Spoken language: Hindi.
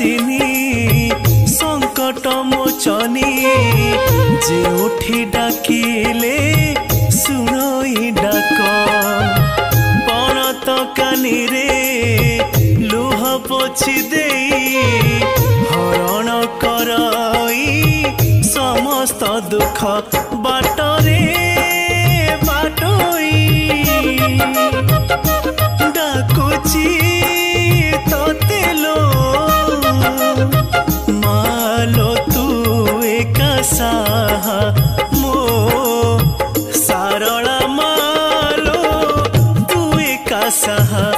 हासिनी संकट मोचनी जेउठी डाकिले सुनई डाक पणत कानी रे लुह पोछि देई हरण करई समस्त दुख बाटरे बाटोई डाकुची ततेलो मालो तू एका साहा मो सारला मालो तू एका साहा